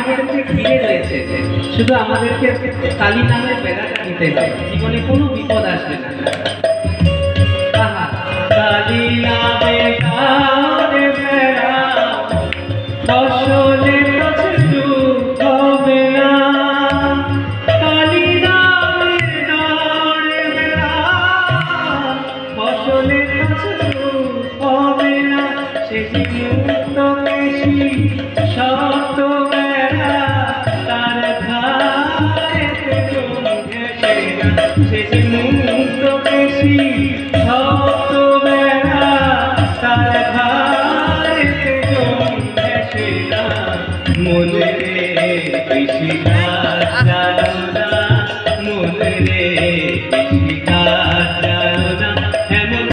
আমাদেরকে ঘিরে রয়েছে, শুধু আমাদেরকে কালী নামের বেড়াটা নিতে হবে, জীবনে কোনো বিপদ আসবে না। কালী নামের বেড়া ফসলে হবে না, কালী নামের বেড়া ফসলে হবে না, সেটি মুক্ত বেশি শত বেড়া তার ধারে ঘেঁষে না, সেটি মুক্ত বেশি শত বেড়া তার ধারে ঘেঁষে না, মনে বেশি